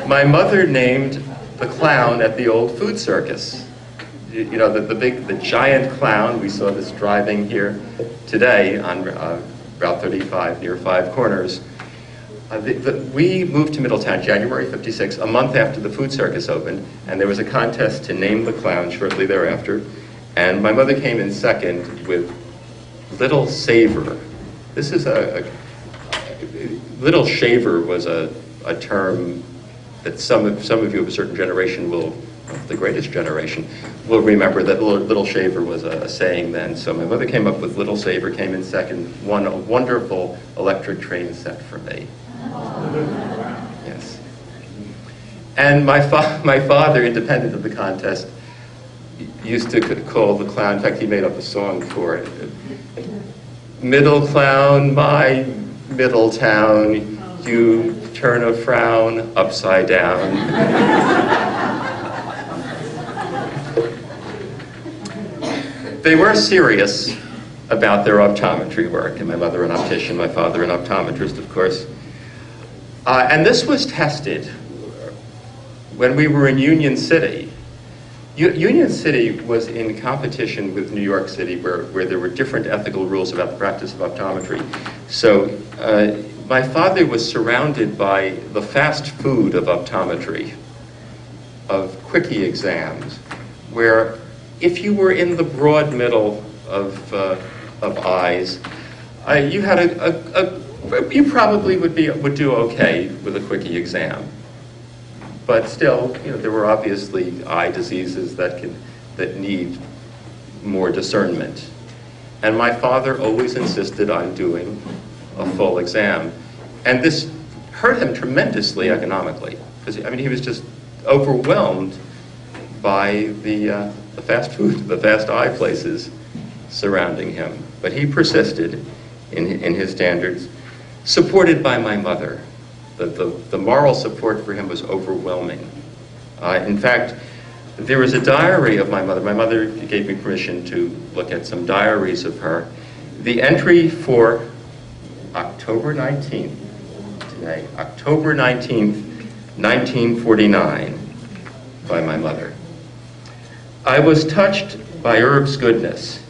A: My mother named the clown at the old food circus. You know, the giant clown. We saw this driving here today on Route 35 near Five Corners. We moved to Middletown January '56, a month after the food circus opened, and there was a contest to name the clown shortly thereafter. And my mother came in second with Little Saver. This is Little Shaver was a term that some of you of a certain generation will, the greatest generation, will remember that Little Shaver was a saying then. So my mother came up with Little Saver, came in second, won a wonderful electric train set for me. Yes. And my father, independent of the contest, used to call the clown, in fact he made up a song for it. Middle clown, my middle town, you turn a frown upside down. They were serious about their optometry work, and my mother an optician, my father an optometrist, of course. And this was tested when we were in Union City. Union City was in competition with New York City, where there were different ethical rules about the practice of optometry. So my father was surrounded by the fast food of optometry, of quickie exams, where if you were in the broad middle of eyes, you had you probably would do okay with a quickie exam. But still, you know, there were obviously eye diseases that need more discernment. And my father always insisted on doing a full exam. And this hurt him tremendously economically, because I mean, he was just overwhelmed by the fast food, the fast eye places surrounding him. But he persisted in his standards, supported by my mother. The moral support for him was overwhelming. In fact, there was a diary of my mother. My mother gave me permission to look at some diaries of her. The entry for October 19th, today, October 19th, 1949, by my mother. I was touched by Irv's goodness,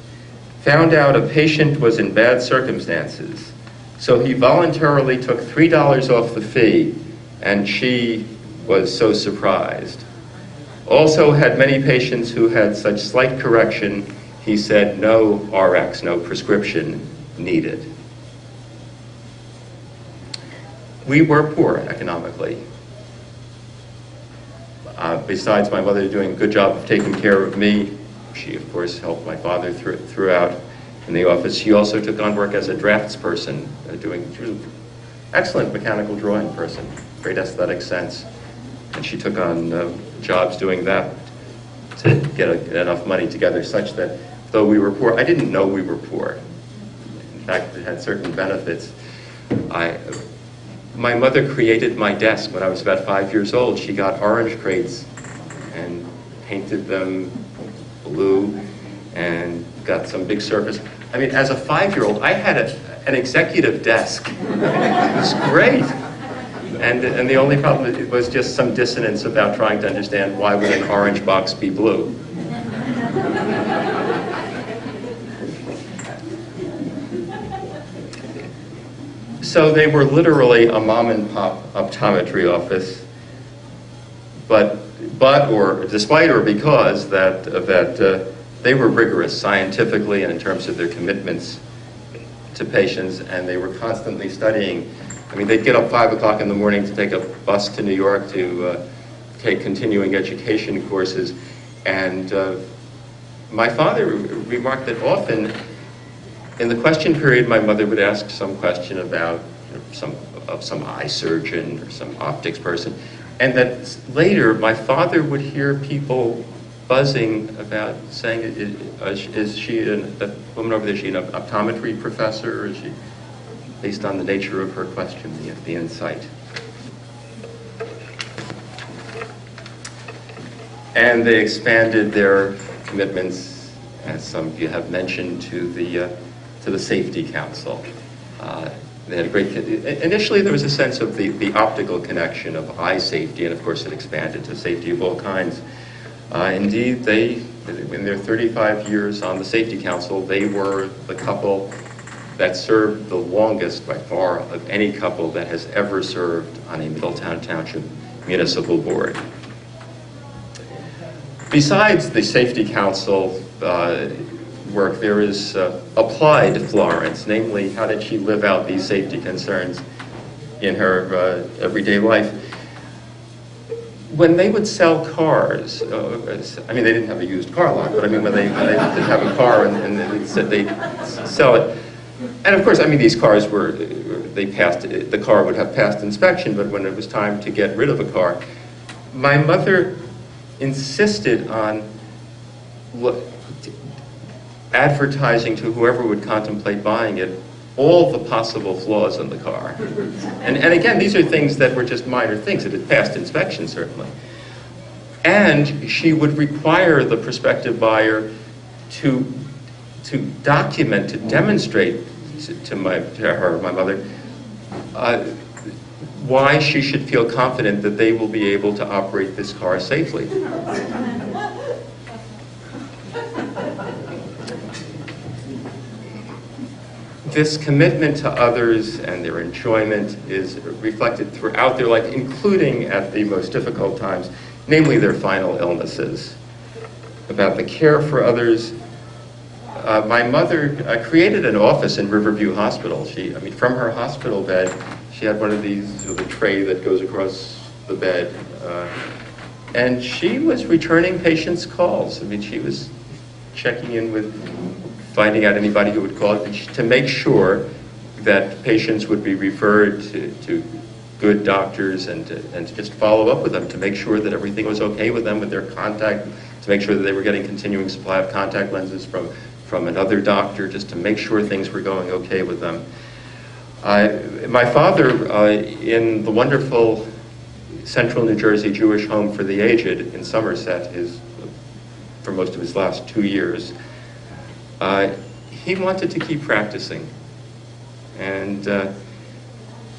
A: found out a patient was in bad circumstances, so he voluntarily took $3 off the fee, and she was so surprised. Also had many patients who had such slight correction, he said no RX, no prescription needed. We were poor economically. Besides my mother doing a good job of taking care of me, she of course helped my father throughout in the office. She also took on work as a draftsperson, she was an excellent mechanical drawing person, great aesthetic sense. And she took on jobs doing that to get enough money together such that though we were poor, I didn't know we were poor. In fact, it had certain benefits. My mother created my desk when I was about 5 years old. She got orange crates and painted them blue and got some big surface. I mean, as a 5-year-old, I had an executive desk. It was great. And the only problem was just some dissonance about trying to understand why would an orange box be blue. So they were literally a mom and pop optometry office, despite or because that they were rigorous scientifically and in terms of their commitments to patients, and they were constantly studying. I mean, they'd get up 5 o'clock in the morning to take a bus to New York to take continuing education courses, and my father remarked that often in the question period, my mother would ask some question about of some eye surgeon or some optics person, and that later my father would hear people buzzing about saying, is she, that woman over there, is she an optometry professor, or is she, based on the nature of her question, the insight. And they expanded their commitments, as some of you have mentioned, to the Safety Council. They had a great, initially there was a sense of the optical connection of eye safety, and of course it expanded to safety of all kinds. Indeed, in their 35 years on the Safety Council, they were the couple that served the longest by far of any couple that has ever served on a Middletown Township municipal board. Besides the Safety Council work, there is applied Florence, namely how did she live out these safety concerns in her everyday life. When they would sell cars, I mean, they didn't have a used car lot, but I mean, when they did have a car and they said they'd sell it. And of course, I mean, these cars were, the car would have passed inspection, but when it was time to get rid of a car, my mother insisted on advertising to whoever would contemplate buying it all the possible flaws in the car. And again, these are things that were just minor things. It had passed inspection, certainly. And she would require the prospective buyer to document, to demonstrate to my mother, why she should feel confident that they will be able to operate this car safely. This commitment to others and their enjoyment is reflected throughout their life, including at the most difficult times, namely their final illnesses. About the care for others, my mother created an office in Riverview Hospital. From her hospital bed, she had one of these, the tray that goes across the bed, and she was returning patients' calls. I mean, she was checking in with, finding out anybody who would call to make sure that patients would be referred to good doctors and to just follow up with them to make sure that everything was okay with them with their contact, to make sure that they were getting continuing supply of contact lenses from another doctor, just to make sure things were going okay with them. My father, in the wonderful Central New Jersey Jewish Home for the Aged in Somerset, for most of his last 2 years, he wanted to keep practicing. And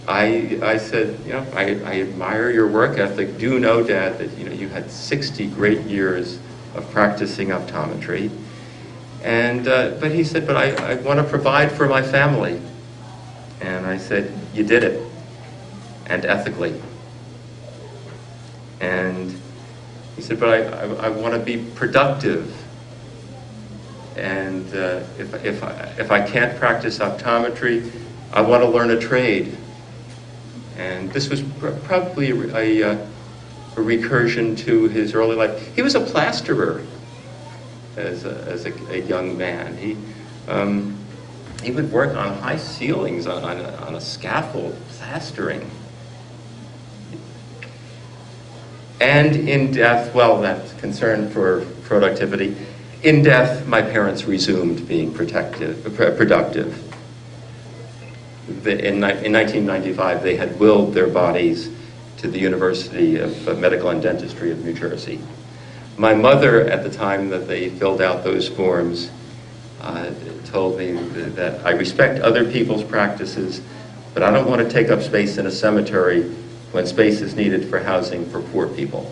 A: I said, I admire your work ethic. Do know, Dad, that you had 60 great years of practicing optometry. And but he said, but I want to provide for my family. And I said, you did it, and ethically. And he said, but I want to be productive. And if I can't practice optometry, I want to learn a trade. And this was probably a recursion to his early life. He was a plasterer as a young man. He would work on high ceilings on a scaffold, plastering. And in death, well, that's concern for productivity. In death, my parents resumed being productive. In 1995, they had willed their bodies to the University of Medical and Dentistry of New Jersey. My mother, at the time that they filled out those forms, told me that I respect other people's practices, but I don't want to take up space in a cemetery when space is needed for housing for poor people.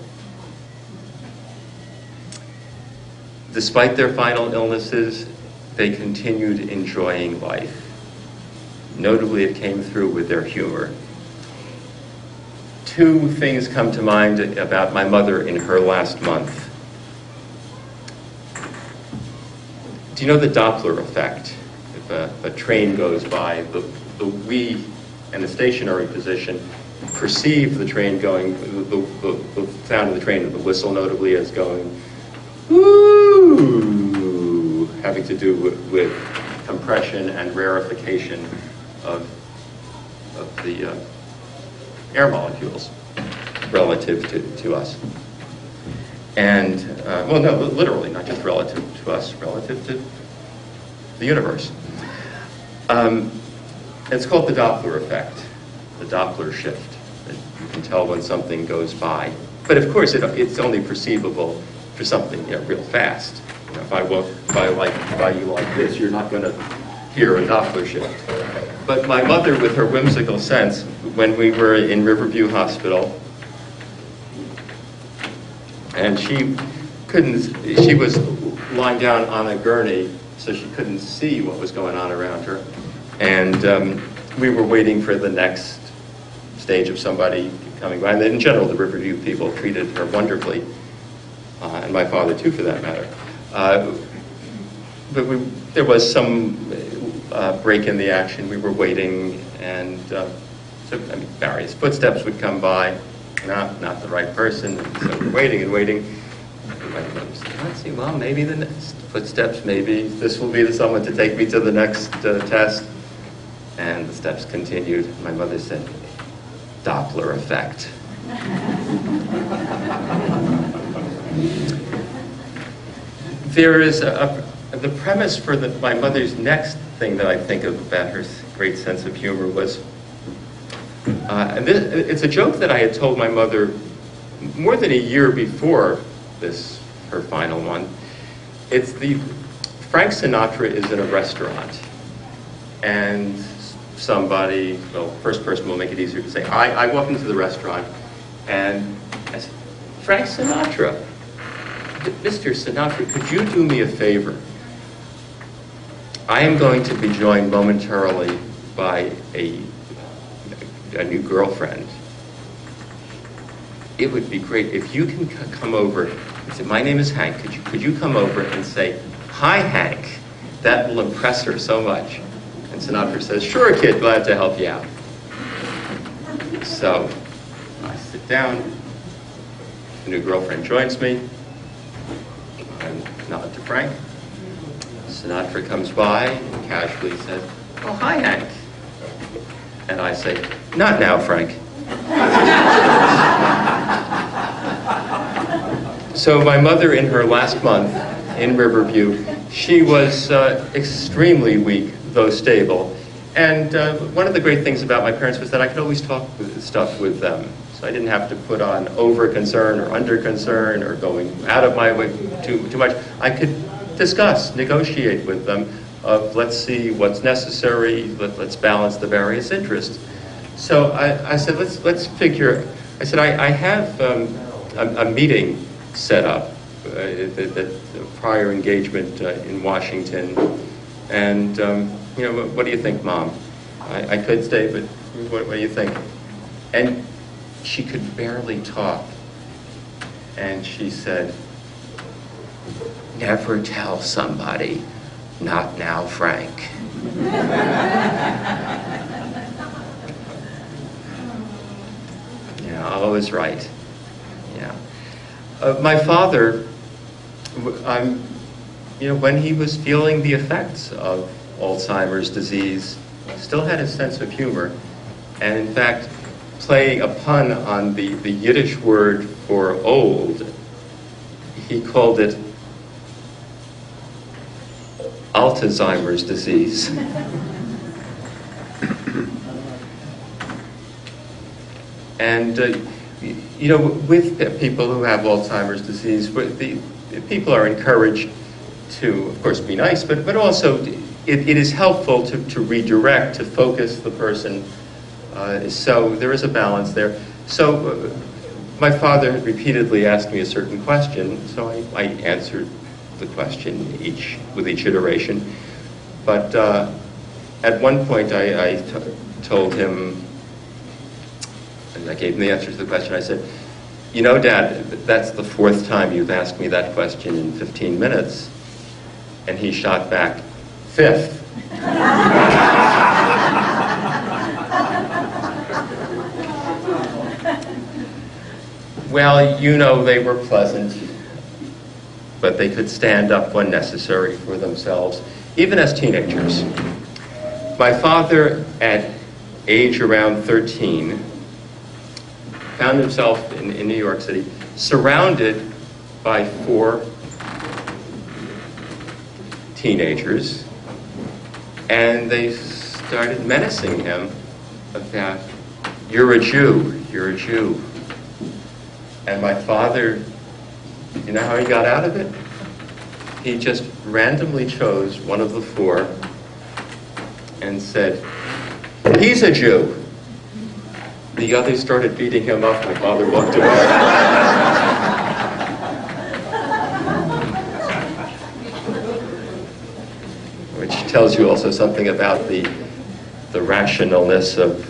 A: Despite their final illnesses, they continued enjoying life. Notably, it came through with their humor. Two things come to mind about my mother in her last month. Do you know the Doppler effect? If a train goes by, the we in the stationary position perceive the train going, the sound of the train, the whistle notably, as going, woo, having to do with compression and rarefication of the air molecules relative to us. And, well, no, literally, not just relative to us, relative to the universe. It's called the Doppler effect, the Doppler shift. You can tell when something goes by. But of course, it's only perceivable for something real fast. If I walk by you like this, you're not going to hear a Doppler shift. But my mother, with her whimsical sense, when we were in Riverview Hospital, and she was lying down on a gurney, so she couldn't see what was going on around her. And we were waiting for the next stage of somebody coming by. And in general, the Riverview people treated her wonderfully, and my father too, for that matter. But there was some break in the action. We were waiting, and various footsteps would come by. Not the right person. And so we're waiting and waiting. My mother said, let's see, Mom, maybe the next footsteps, maybe this will be someone to take me to the next test. And the steps continued. My mother said, Doppler effect. There is the premise for my mother's next thing that I think of about her great sense of humor was, and it's a joke that I had told my mother more than a year before this, her final one. It's Frank Sinatra is in a restaurant, and somebody, well, first person will make it easier to say, I walk into the restaurant, and I said, Frank Sinatra, Mr. Sinatra, could you do me a favor? I am going to be joined momentarily by a new girlfriend. It would be great if you can come over. He said, my name is Hank. Could you come over and say, hi, Hank? That will impress her so much. And Sinatra says, sure, kid, glad to help you out. So I sit down. The new girlfriend joins me. I nod to Frank. Sinatra comes by and casually says, oh, hi, Hank. And I say, not now, Frank. So my mother, in her last month in Riverview, she was extremely weak, though stable. And one of the great things about my parents was that I could always talk stuff with them. So I didn't have to put on over-concern or under-concern or going out of my way too much. I could discuss, negotiate with them of let's see what's necessary, let's balance the various interests. So I said, let's figure, I said, I have a meeting set up, the prior engagement in Washington, and what do you think, Mom? I could stay, but what do you think? And she could barely talk, and she said, never tell somebody, not now, Frank. Yeah, I was right. Yeah. My father, when he was feeling the effects of Alzheimer's disease, still had a sense of humor, and in fact, playing a pun on the Yiddish word for old, he called it Alzheimer's disease. And, with people who have Alzheimer's disease, the people are encouraged to, of course, be nice, but also it is helpful to redirect, to focus the person. So there is a balance there. So my father repeatedly asked me a certain question, so I answered the question with each iteration. But at one point I told him, and I gave him the answer to the question. I said, Dad, that's the fourth time you've asked me that question in 15 minutes. And he shot back, fifth. Well, they were pleasant, but they could stand up when necessary for themselves, even as teenagers. My father, at age around 13, found himself in New York City, surrounded by 4 teenagers, and they started menacing him about, "You're a Jew, you're a Jew." And my father, you know how he got out of it? He just randomly chose one of the 4 and said, "He's a Jew." The others started beating him up. My father walked away. Which tells you also something about the rationalness of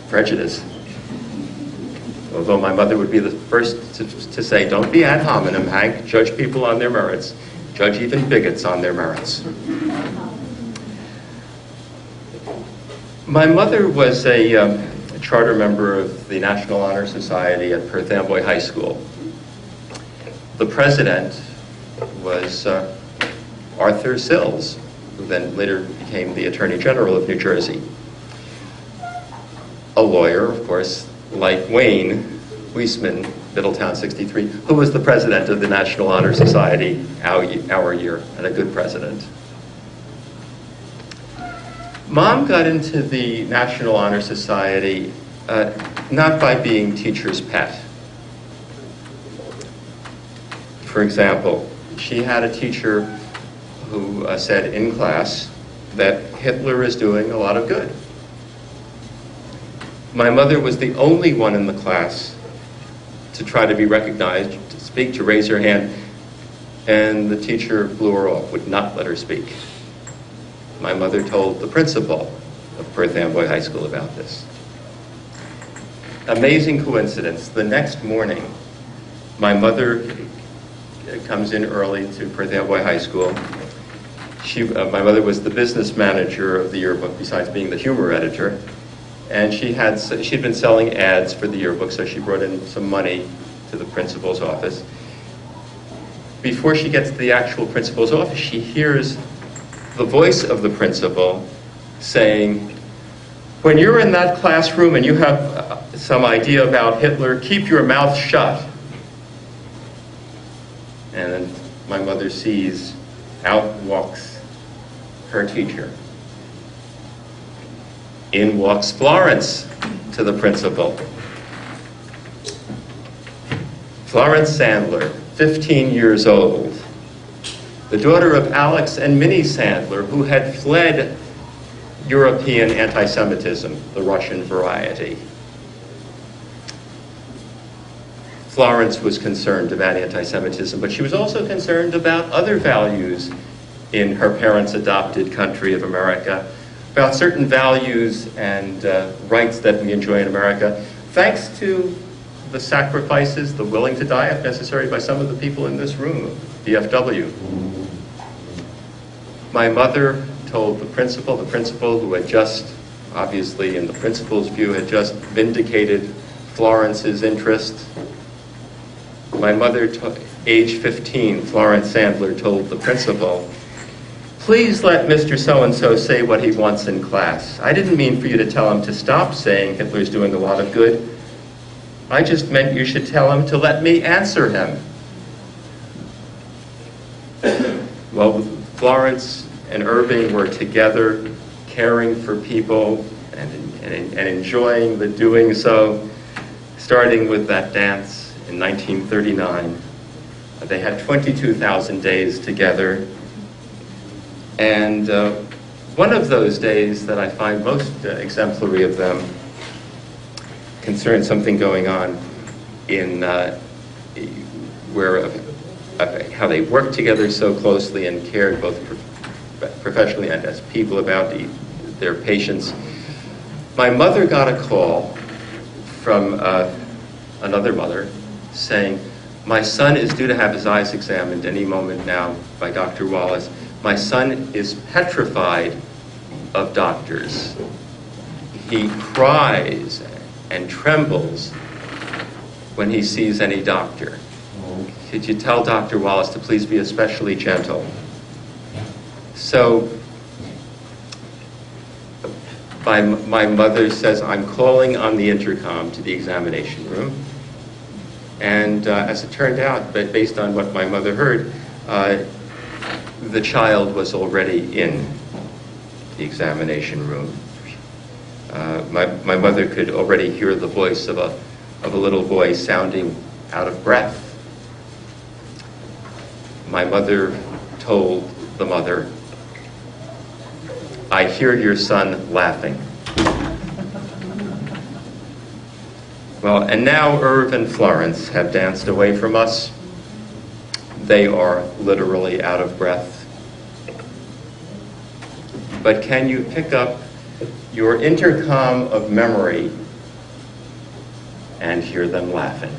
A: prejudice. Although my mother would be the first to say, "Don't be ad hominem, Hank. Judge people on their merits. Judge even bigots on their merits." My mother was a charter member of the National Honor Society at Perth Amboy High School. The president was Arthur Sills, who then later became the Attorney General of New Jersey. A lawyer, of course, like Wayne Weisman, Middletown 63, who was the president of the National Honor Society our year, and a good president. Mom got into the National Honor Society not by being teacher's pet. For example, she had a teacher who said in class that Hitler is doing a lot of good. My mother was the only one in the class to try to be recognized, to speak, to raise her hand, and the teacher blew her off, would not let her speak. My mother told the principal of Perth Amboy High School about this. Amazing coincidence. The next morning, my mother comes in early to Perth Amboy High School. My mother was the business manager of the yearbook, besides being the humor editor. And she'd been selling ads for the yearbook, so she brought in some money to the principal's office. Before she gets to the actual principal's office, she hears the voice of the principal saying, "When you're in that classroom and you have some idea about Hitler, keep your mouth shut." And then my mother sees, out walks her teacher. In walks Florence to the principal. Florence Sandler, 15 years old, the daughter of Alex and Minnie Sandler, who had fled European anti-Semitism, the Russian variety. Florence was concerned about anti-Semitism, but she was also concerned about other values in her parents' adopted country of America, about certain values and rights that we enjoy in America, thanks to the sacrifices, the willing to die if necessary, by some of the people in this room, DFW. My mother told the principal who had just, obviously in the principal's view, had just vindicated Florence's interest. My mother, age 15, Florence Sandler, told the principal, "Please let Mr. So-and-so say what he wants in class. I didn't mean for you to tell him to stop saying Hitler's doing a lot of good. I just meant you should tell him to let me answer him." Well, Florence and Irving were together, caring for people and enjoying the doing so, starting with that dance in 1939. They had 22,000 days together. And one of those days that I find most exemplary of them concerns something going on in how they worked together so closely and cared both professionally and as people about their patients. My mother got a call from another mother saying, "My son is due to have his eyes examined any moment now by Dr. Wallace. My son is petrified of doctors. He cries and trembles when he sees any doctor. Could you tell Dr. Wallace to please be especially gentle?" So my mother says, I'm calling on the intercom to the examination room. And as it turned out, but based on what my mother heard, the child was already in the examination room. My mother could already hear the voice of a little boy sounding out of breath. My mother told the mother, I hear your son laughing. Well, and now Irv and Florence have danced away from us. They are literally out of breath. But can you pick up your intercom of memory and hear them laughing?